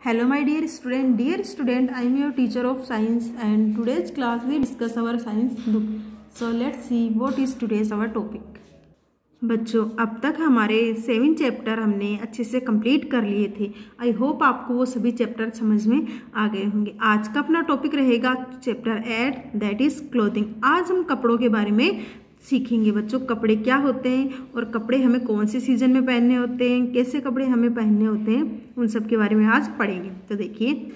Hello my dear student, I am your teacher of science and today's class we discuss our science book. So let's see what is today's our topic. बच्चों अब तक हमारे 7 chapter हमने अच्छे से complete कर लिए थे। आई होप आपको वो सभी चैप्टर समझ में आ गए होंगे। आज का अपना टॉपिक रहेगा चैप्टर 8 दैट इज क्लोथिंग। आज हम कपड़ों के बारे में सीखेंगे बच्चों, कपड़े क्या होते हैं और कपड़े हमें कौन से सीजन में पहनने होते हैं, कैसे कपड़े हमें पहनने होते हैं, उन सब के बारे में आज पढ़ेंगे। तो देखिए,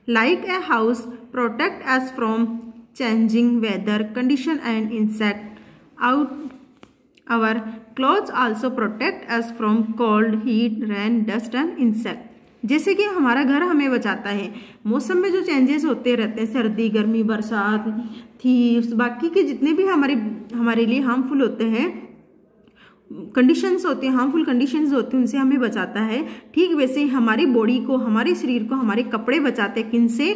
like a house protect us from changing weather condition and insect out our clothes also protect us from cold heat rain dust and insect. जैसे कि हमारा घर हमें बचाता है, मौसम में जो चेंजेस होते रहते हैं, सर्दी गर्मी बरसात थीव्स बाकी के जितने भी हमारे लिए हार्मफुल होते हैं कंडीशंस होते हैं, हार्मफुल कंडीशंस होते हैं, उनसे हमें बचाता है। ठीक वैसे हमारी बॉडी को, हमारे शरीर को हमारे कपड़े बचाते हैं। किनसे?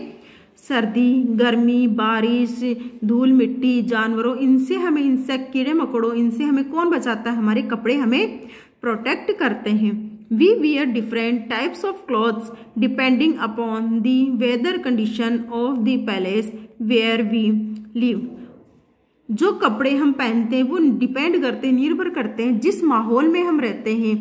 सर्दी गर्मी बारिश धूल मिट्टी जानवरों, इनसे हमें, इंसेक्ट कीड़े मकोड़ों, इनसे हमें कौन बचाता है? हमारे कपड़े हमें प्रोटेक्ट करते हैं। We wear different types of clothes depending upon the weather condition of the place where we live. जो कपड़े हम पहनते हैं वो डिपेंड करते हैं, निर्भर करते हैं जिस माहौल में हम रहते हैं,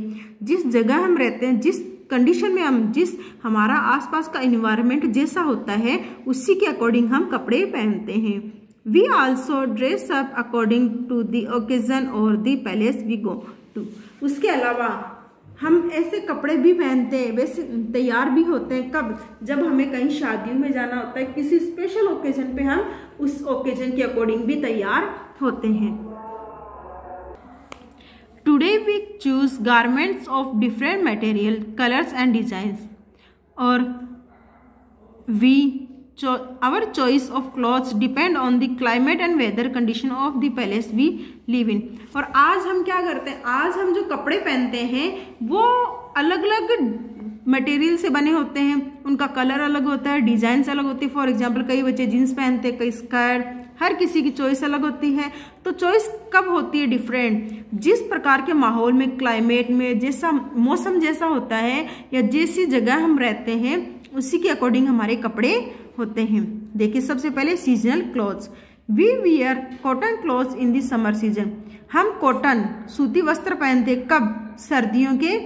जिस जगह हम रहते हैं, जिस कंडीशन में हम, जिस हमारा आसपास का एनवायरनमेंट जैसा होता है उसी के अकॉर्डिंग हम कपड़े पहनते हैं। We also dress up according to the occasion or the place we go to. उसके अलावा हम ऐसे कपड़े भी पहनते हैं, वैसे तैयार भी होते हैं। कब? जब हमें कहीं शादियों में जाना होता है, किसी स्पेशल ओकेजन पे हम उस ओकेजन के अकॉर्डिंग भी तैयार होते हैं। Today we choose garments of different material colours and designs और our choice of clothes depend on the climate and weather condition of the place we live in. और आज हम क्या करते हैं, आज हम जो कपड़े पहनते हैं वो अलग अलग मटेरियल से बने होते हैं, उनका कलर अलग होता है, डिजाइन अलग होती है। फॉर एग्जाम्पल कई बच्चे जीन्स पहनते हैं, कई स्कर्ट, हर किसी की चॉइस अलग होती है। तो चॉइस कब होती है? डिफरेंट, जिस प्रकार के माहौल में, क्लाइमेट में, जैसा मौसम जैसा होता है या जैसी जगह हम रहते हैं उसी के अकॉर्डिंग हमारे कपड़े होते हैं। देखिए, सबसे पहले seasonal clothes. We wear cotton clothes in the summer season. हम कॉटन सूती वस्त्र पहनते हैं। कब? सर्दियों के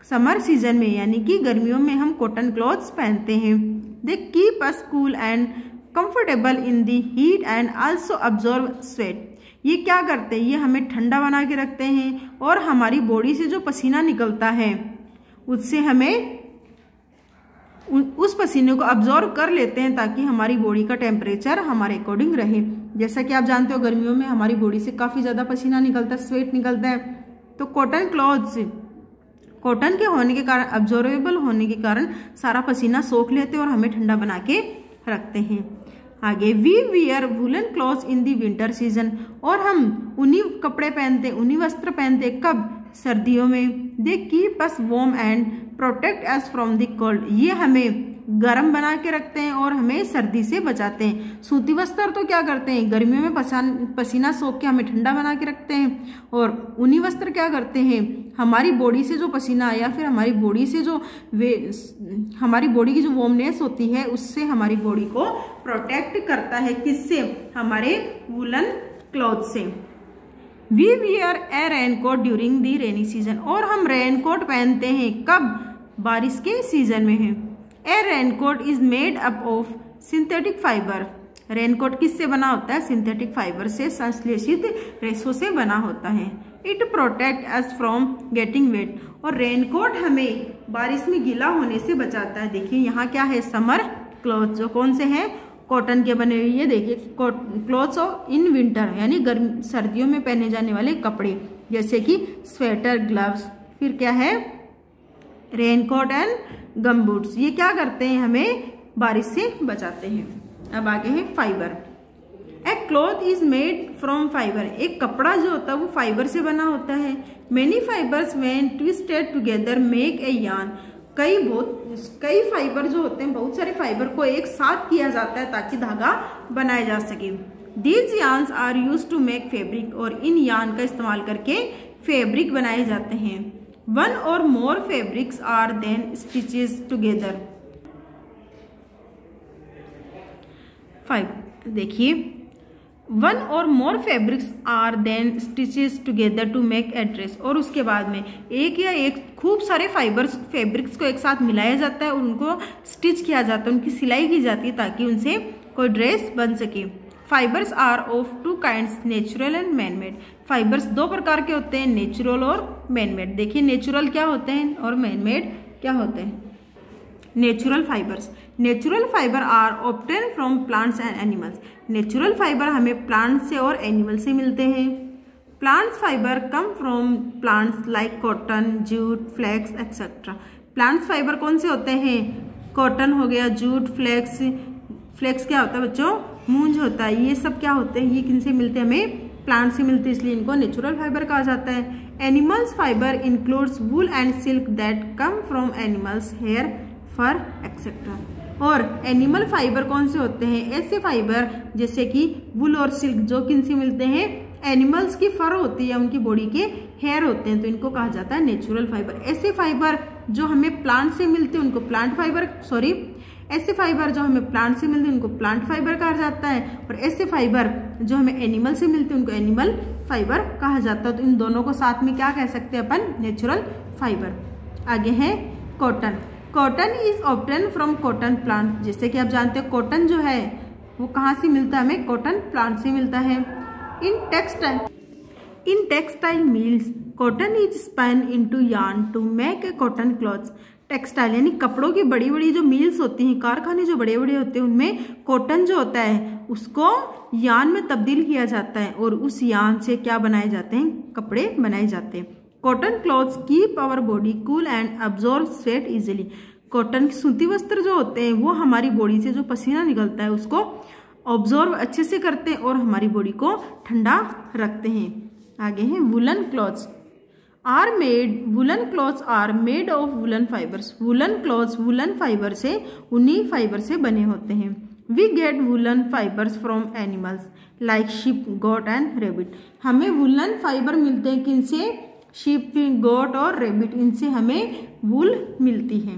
समर सीजन में, यानी कि गर्मियों में हम कॉटन क्लॉथ्स पहनते हैं। They keep us cool and comfortable in the heat and also absorb sweat. ये क्या करते हैं? ये हमें ठंडा बना के रखते हैं और हमारी बॉडी से जो पसीना निकलता है उससे हमें उस पसीने को अब्जॉर्ब कर लेते हैं ताकि हमारी बॉडी का टेम्परेचर हमारे अकॉर्डिंग रहे। जैसा कि आप जानते हो गर्मियों में हमारी बॉडी से काफ़ी ज़्यादा पसीना निकलता है, स्वेट निकलता है। तो कॉटन क्लॉथ्स कॉटन के होने के कारण, अब्जॉर्बेबल होने के कारण सारा पसीना सोख लेते हैं और हमें ठंडा बना के रखते हैं। आगे, we wear woollen clothes in the winter season. और हम ऊनी कपड़े पहनते, ऊनी वस्त्र पहनते। कब? सर्दियों में। They keep us warm and protect us from the cold. ये हमें गर्म बना के रखते हैं और हमें सर्दी से बचाते हैं। सूती वस्त्र तो क्या करते हैं? गर्मियों में पसीना सोख के हमें ठंडा बना के रखते हैं। और ऊनी वस्त्र क्या करते हैं? हमारी बॉडी से जो पसीना या फिर हमारी बॉडी से जो हमारी बॉडी की जो वार्मनेस होती है उससे हमारी बॉडी को प्रोटेक्ट करता है। किससे? हमारे वुलन क्लॉथ से। We wear a raincoat during the rainy season. और हम रेनकोट पहनते हैं। कब? बारिश के सीजन में है। A raincoat is made up of synthetic fibre. Raincoat किससे बना होता है? सिंथेटिक फाइबर से, संश्लेषित रेशों से बना होता है। It protect us from getting wait. और रेनकोट हमें बारिश में गीला होने से बचाता है। देखिए यहाँ क्या है? समर क्लॉथ, जो कौन से हैं? कॉटन के बने हुए। ये देखिए, क्लॉथ्स ऑफ इन विंटर, यानी सर्दियों में पहने जाने वाले कपड़े, जैसे कि स्वेटर, ग्लव्स, फिर क्या है? Raincoat and gum boots. ये क्या करते हैं? हमें बारिश से बचाते हैं। अब आगे है fibre. A cloth is made from fibre. एक कपड़ा जो होता है वो फाइबर से बना होता है। Many fibres when twisted together make a yarn. कई फाइबर जो होते हैं, बहुत सारे फाइबर को एक साथ किया जाता है ताकि धागा बनाया जा सके। These yarns are used to make fabric. और इन यार्न का इस्तेमाल करके फैब्रिक बनाए जाते हैं। One or more fabrics are then stitches together. Fibre. देखिए, one or more fabrics are then stitches together to make a dress. और उसके बाद में एक या एक खूब सारे फैब्रिक्स को एक साथ मिलाया जाता है और उनको स्टिच किया जाता है, उनकी सिलाई की जाती है ताकि उनसे कोई ड्रेस बन सके। Fibres are of two kinds, natural and man made. Fibres दो प्रकार के होते हैं, नेचुरल और मैन मेड। देखिए, नेचुरल क्या होते हैं और मैन मेड क्या होते हैं। Natural fibres, natural fibre are obtain from plants and animals. Natural fibre हमें प्लांट से और एनिमल से मिलते हैं। Plants fibre come from plants like cotton, jute, flax etcetera. Plants fibre कौन से होते हैं? कॉटन हो गया, जूट, फ्लेक्स। फ्लेक्स क्या होता है बच्चों? मूंज होता है। ये सब क्या होते हैं? ये किन से मिलते हैं? हमें प्लांट से मिलते हैं, इसलिए इनको नेचुरल फाइबर कहा जाता है। Animals fibre includes wool and silk that come from animals, hair, fur etcetera. और एनिमल फाइबर कौन से होते हैं? ऐसे फाइबर जैसे कि वुल और सिल्क जो किन से मिलते हैं? एनिमल्स की फर होती है, उनकी बॉडी के हेयर होते हैं, तो इनको कहा जाता है नेचुरल फाइबर। ऐसे फाइबर जो हमें प्लांट से मिलते हैं उनको प्लांट फाइबर, ऐसे फाइबर जो हमें प्लांट से मिलते हैं उनको प्लांट फाइबर कहा जाता है। और ऐसे फाइबर जो हमें एनिमल से मिलते हैं उनको एनिमल फाइबर कहा जाता है। तो इन दोनों को साथ में क्या कह सकते हैं अपन? Natural fibre. आगे है cotton. Cotton is obtain from cotton plant. जैसे कि आप जानते हो कॉटन जो है वो कहाँ से मिलता है? हमें कॉटन प्लांट से मिलता है। In textile mills cotton is spun into yarn to make a cotton clothes. Textile यानी कपड़ों की बड़ी बड़ी जो मिल्स होती हैं, कारखाने जो बड़े बड़े होते हैं, उनमें कॉटन जो होता है उसको यार्न में तब्दील किया जाता है और उस यार्न से क्या बनाए जाते हैं? कपड़े बनाए जाते हैं। Cotton clothes keep our body cool and absorb sweat easily. Cotton सूती वस्त्र जो होते हैं वो हमारी बॉडी से जो पसीना निकलता है उसको ऑब्जॉर्व अच्छे से करते हैं और हमारी बॉडी को ठंडा रखते हैं। आगे है woollen clothes woollen clothes are made of woollen fibres. Woollen clothes woollen fibre से, उन्हीं फाइबर से बने होते हैं। We get woollen fibres from animals like sheep, goat and rabbit. हमें वुलन फाइबर मिलते हैं किनसे? शीप, गोट और रेबिट, इनसे हमें वूल मिलती है।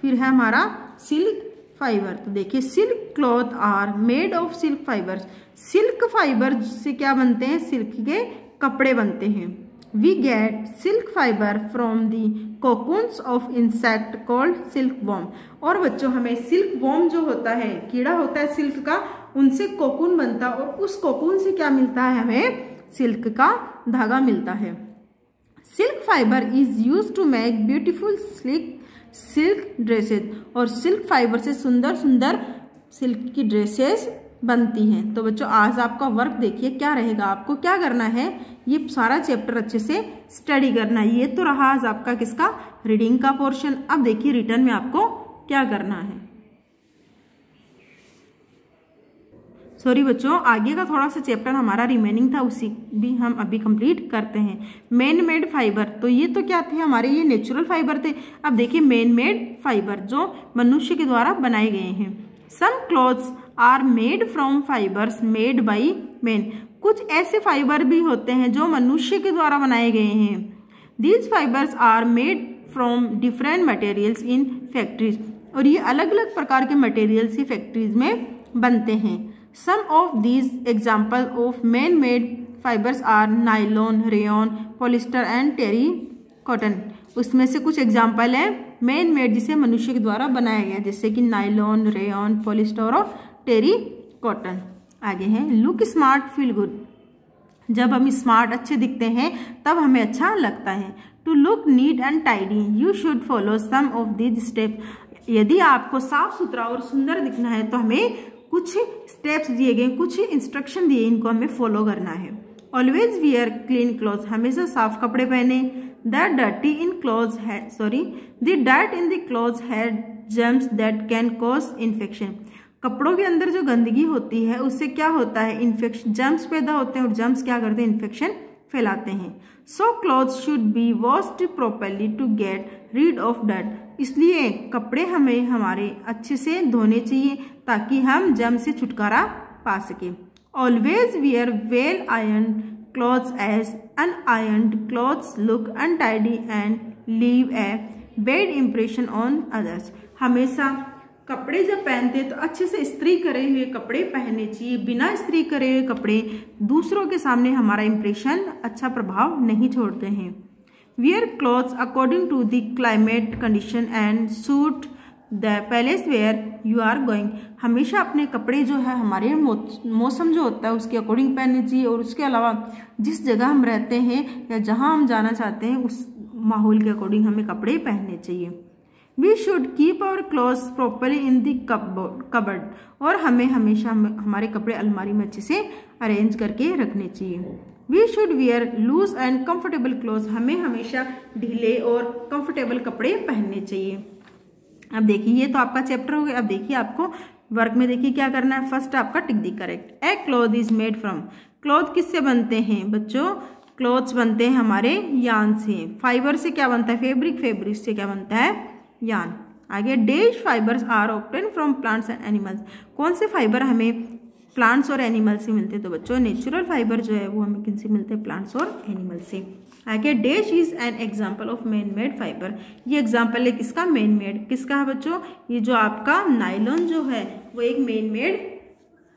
फिर है हमारा सिल्क फाइबर। तो देखिए, silk cloth are made of silk fibres. Silk fibre से क्या बनते हैं? सिल्क के कपड़े बनते हैं। We get silk fibre from the cocoons of insect called silkworm. और बच्चों, हमें सिल्क वॉर्म जो होता है, कीड़ा होता है सिल्क का, उनसे कोकून बनता है और उस कोकून से क्या मिलता है? हमें सिल्क का धागा मिलता है। Silk fibre is use to make beautiful silk dresses. और सिल्क फाइबर से सुंदर सुंदर सिल्क की ड्रेसेस बनती हैं। तो बच्चों, आज आपका वर्क देखिए क्या रहेगा। आपको क्या करना है? ये सारा चैप्टर अच्छे से स्टडी करना है। ये तो रहा आज आपका किसका? रीडिंग का पोर्शन। अब देखिए रिटर्न में आपको क्या करना है। सॉरी बच्चों, आगे का थोड़ा सा चैप्टर हमारा रिमेनिंग था, उसी भी हम अभी कंप्लीट करते हैं। मैन मेड फाइबर, तो ये तो क्या थे हमारे? ये नेचुरल फाइबर थे। अब देखिए मैन मेड फाइबर जो मनुष्य के द्वारा बनाए गए हैं। Some clothes are made from fibres made by man. कुछ ऐसे फाइबर भी होते हैं जो मनुष्य के द्वारा बनाए गए हैं। These fibres are made from different materials in factories. और ये अलग अलग प्रकार के मटेरियल से फैक्ट्रीज में बनते हैं। Some of these example of man made fibres are nylon, rayon, polyester and terry cotton. उसमें से कुछ एग्जाम्पल है मैन मेड जिसे मनुष्य के द्वारा बनाया गया, जैसे कि नाइलॉन, रेयॉन, पॉलिस्टर और टेरी कॉटन। आगे है लुक स्मार्ट फील गुड। जब हम स्मार्ट अच्छे दिखते हैं तब हमें अच्छा लगता है। To look neat and tidy you should follow some of these step. यदि आपको साफ सुथरा और सुंदर दिखना है तो हमें कुछ स्टेप्स दिए गए, कुछ इंस्ट्रक्शन दिए, इनको हमें फॉलो करना है। ऑलवेज वियर क्लीन क्लॉथ्स, हमेशा साफ कपड़े पहने। The dirt in the clothes had germs that can cause infection. कपड़ों के अंदर जो गंदगी होती है उससे क्या होता है? इन्फेक्शन, जर्म्स पैदा होते हैं और जर्म्स क्या करते हैं? इन्फेक्शन फैलाते हैं। So clothes should be washed properly to get rid of dirt. इसलिए कपड़े हमें हमारे अच्छे से धोने चाहिए ताकि हम जर्म से छुटकारा पा सके। Always wear well iron clothes as unironed clothes look untidy and leave a bad impression on others. हमेशा कपड़े जब पहनते हैं तो अच्छे से इस्त्री करे हुए कपड़े पहनने चाहिए। बिना इस्त्री करे हुए कपड़े दूसरों के सामने हमारा इंप्रेशन अच्छा प्रभाव नहीं छोड़ते हैं। Wear clothes according to the climate condition and suit the palace where you are going. हमेशा अपने कपड़े जो है हमारे मौसम जो होता है उसके अकॉर्डिंग पहनने चाहिए, और उसके अलावा जिस जगह हम रहते हैं या जहां हम जाना चाहते हैं उस माहौल के अकॉर्डिंग हमें कपड़े पहनने चाहिए। We should keep our clothes properly in the cupboard, और हमें हमेशा हमारे कपड़े अलमारी में अच्छे से अरेंज करके रखने चाहिए। We should wear loose and comfortable clothes, हमें हमेशा ढीले और कंफर्टेबल कपड़े पहनने चाहिए। अब देखिए ये तो आपका चैप्टर हो गया। अब देखिए आपको वर्क में देखिए क्या करना है। फर्स्ट आपका tick the correct. A cloth is made from, cloth किससे बनते हैं बच्चों? क्लॉथ्स बनते हैं हमारे यान से। फाइबर से क्या बनता है? फैब्रिक। फैब्रिक से क्या बनता है? यान। आगे dash fibres are obtain from plants and animals, कौन से फाइबर हमें प्लांट्स और एनिमल से मिलते हैं? तो बच्चों नेचुरल फाइबर जो है वो हमें किन से मिलते हैं? प्लांट्स और एनिमल से। आगे dash is an example of man made fibre, ये एग्जाम्पल है किसका? Man made. किसका है बच्चों? ये जो आपका नायलॉन जो है वो एक मैन मेड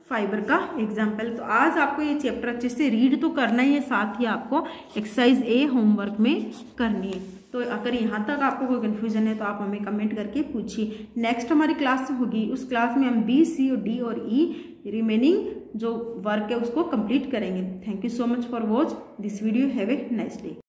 फाइबर का एग्जाम्पल। तो आज आपको ये चैप्टर अच्छे से रीड तो करना ही है, साथ ही आपको एक्सरसाइज ए होमवर्क में करनी है। तो अगर यहाँ तक आपको कोई कन्फ्यूजन है तो आप हमें कमेंट करके पूछिए। नेक्स्ट हमारी क्लास होगी, उस क्लास में हम बी, सी, डी और ई रिमेनिंग जो वर्क है उसको कंप्लीट करेंगे। Thank you so much for watch this video. Have a nice day.